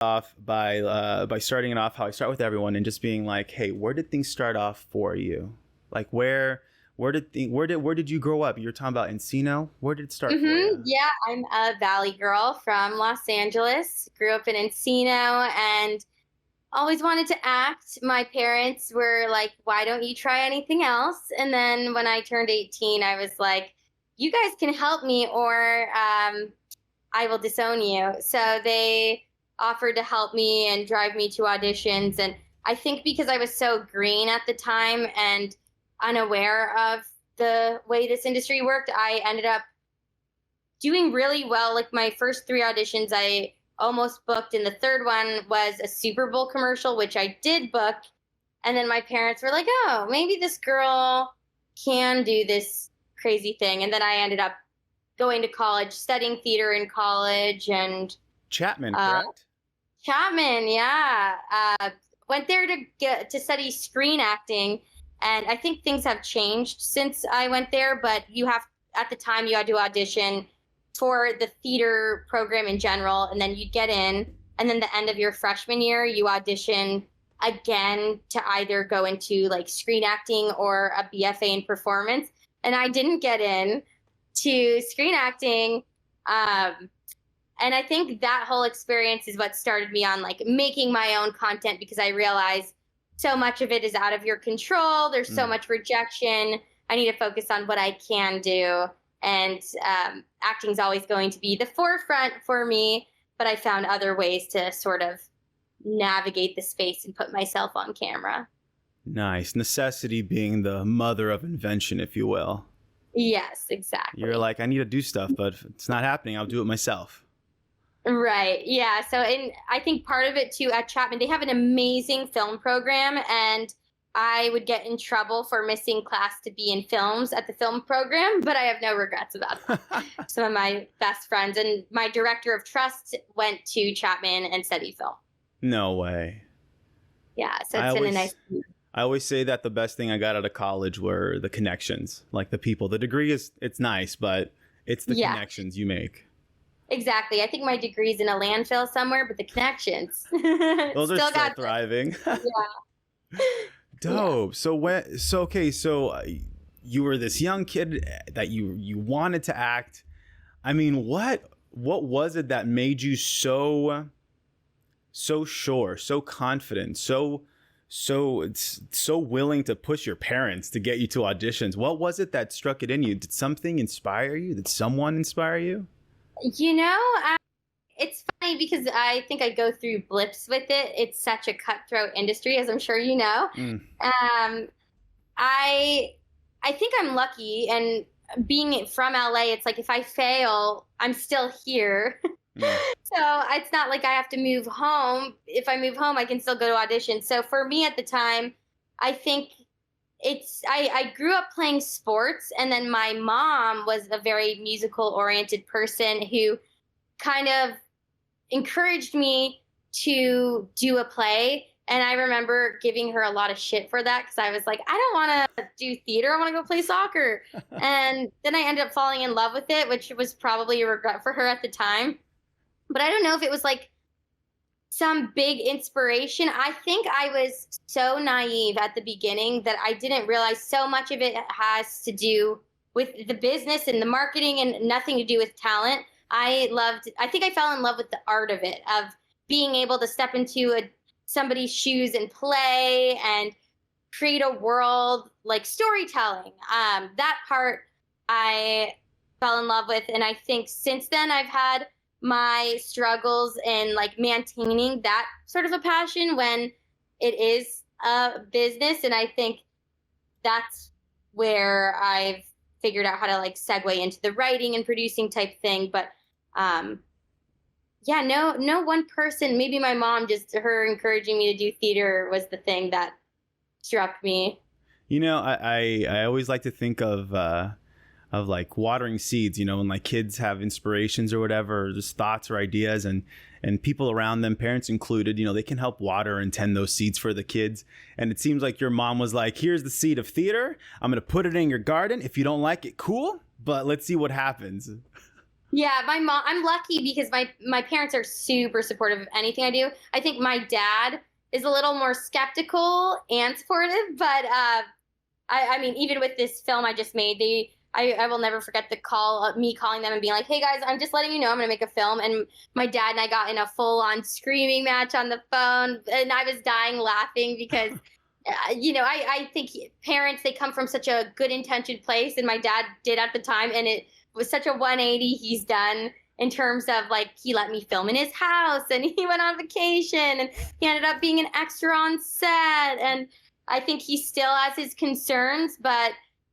off by starting it off how I start with everyone and just being like, hey, where did things start off for you? Like where did you grow up? You're talking about Encino. Where did it start for you? Yeah, I'm a Valley girl from Los Angeles. Grew up in Encino and always wanted to act. My parents were like, why don't you try anything else? And then when I turned 18, I was like, you guys can help me or I will disown you. So they offered to help me and drive me to auditions. And I think because I was so green at the time and unaware of the way this industry worked, I ended up doing really well. Like my first three auditions, I almost booked, and the third one was a Super Bowl commercial, which I did book. And then my parents were like, oh, maybe this girl can do this crazy thing. And then I ended up going to college, studying theater in college, and Chapman, correct? Chapman, yeah. Went there to study screen acting, and I think things have changed since I went there. But at the time you had to audition for the theater program in general, and then you'd get in, and then the end of your freshman year you audition again to either go into like screen acting or a BFA in performance. And I didn't get in to screen acting. And I think that whole experience is what started me on like making my own content, because I realized so much of it is out of your control. There's so much rejection. I need to focus on what I can do. And acting is always going to be the forefront for me. But I found other ways to sort of navigate the space and put myself on camera. Nice. Necessity being the mother of invention, if you will. Yes, exactly. You're like, I need to do stuff, but if it's not happening, I'll do it myself. Right. Yeah. So, and I think part of it too at Chapman, they have an amazing film program, and I would get in trouble for missing class to be in films at the film program, but I have no regrets about that. Some of my best friends and my director of trust went to Chapman and studied film. No way. Yeah. So it's been a nice. I always say that the best thing I got out of college were the connections, like the people. The degree it's nice, but it's the connections you make. Exactly. I think my degree's in a landfill somewhere, but the connections. Those are still thriving. Yeah. Dope. Yeah. So you were this young kid that you wanted to act. I mean, what was it that made you so sure, so confident, so willing to push your parents to get you to auditions? What was it that struck it in you? Did something inspire you? Did someone inspire you? It's funny because I think I go through blips with it. It's such a cutthroat industry, as I'm sure you know. I think I'm lucky, and being from LA, it's like if I fail, I'm still here. So it's not like I have to move home. If I move home, I can still go to audition. So for me at the time, I think I grew up playing sports, and then my mom was a very musical oriented person who kind of encouraged me to do a play. And I remember giving her a lot of shit for that, because I was like, I don't want to do theater. I want to go play soccer. And then I ended up falling in love with it, which was probably a regret for her at the time. But I don't know if it was like some big inspiration. I think I was so naive at the beginning that I didn't realize so much of it has to do with the business and the marketing and nothing to do with talent. I think I fell in love with the art of it, of being able to step into somebody's shoes and play and create a world, like storytelling. That part I fell in love with. And I think since then I've had my struggles in like maintaining that sort of a passion when it is a business. And I think that's where I've figured out how to like segue into the writing and producing type thing. But no one person, maybe my mom, just her encouraging me to do theater was the thing that struck me. You know, I always like to think of like watering seeds, you know, when like kids have inspirations or whatever, or just thoughts or ideas, and people around them, parents included, you know, they can help water and tend those seeds for the kids. And it seems like your mom was like, here's the seed of theater. I'm going to put it in your garden. If you don't like it, cool. But let's see what happens. Yeah, my mom, I'm lucky because my parents are super supportive of anything I do. I think my dad is a little more skeptical and supportive, but I mean, even with this film I just made, I will never forget the call, me calling them and being like, "Hey guys, I'm just letting you know I'm gonna make a film." And my dad and I got in a full on screaming match on the phone, and I was dying laughing because, I think parents, they come from such a good intentioned place, and my dad did at the time, and it was such a 180 he's done in terms of like he let me film in his house, and he went on vacation, and he ended up being an extra on set, and I think he still has his concerns, but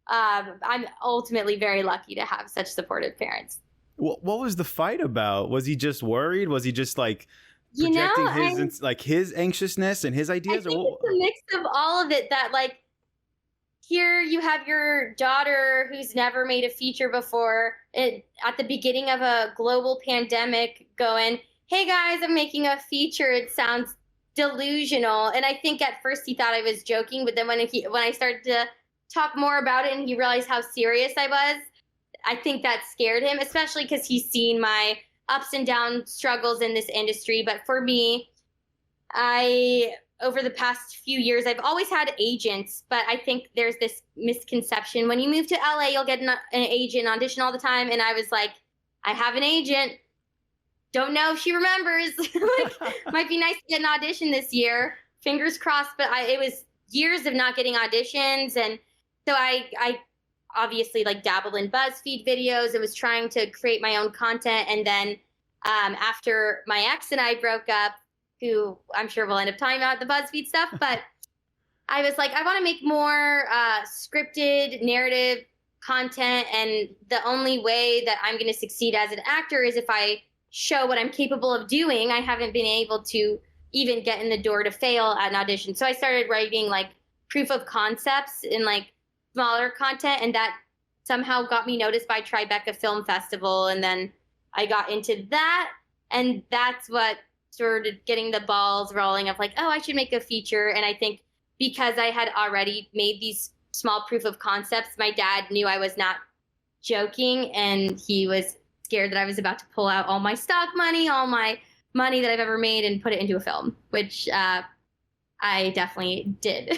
I'm ultimately very lucky to have such supportive parents. What was the fight about? Was he just worried? Was he just like You know, projecting I his anxiousness and his I ideas, think or it's a mix of all of it that like here you have your daughter who's never made a feature before at the beginning of a global pandemic going, "Hey guys, I'm making a feature. It sounds delusional." And I think at first he thought I was joking, but then when I started to talk more about it and he realized how serious I was, I think that scared him, especially because he's seen my ups and down struggles in this industry. But for me, I over the past few years, I've always had agents, but I think there's this misconception when you move to LA, you'll get an agent audition all the time. And I was like, I have an agent. Don't know if she remembers. Like, might be nice to get an audition this year. Fingers crossed. But it was years of not getting auditions, and so I obviously like dabbled in BuzzFeed videos. I was trying to create my own content, and then after my ex and I broke up, who I'm sure we'll end up talking about the BuzzFeed stuff, but I was like, I want to make more scripted narrative content, and the only way that I'm going to succeed as an actor is if I show what I'm capable of doing. I haven't been able to even get in the door to fail at an audition, so I started writing like proof of concepts in like smaller content, and that somehow got me noticed by Tribeca Film Festival, and then I got into that, and that's what started getting the balls rolling of like, oh, I should make a feature. And I think because I had already made these small proof of concepts, my dad knew I was not joking, and he was scared that I was about to pull out all my stock money, all my money that I've ever made, and put it into a film, which I definitely did.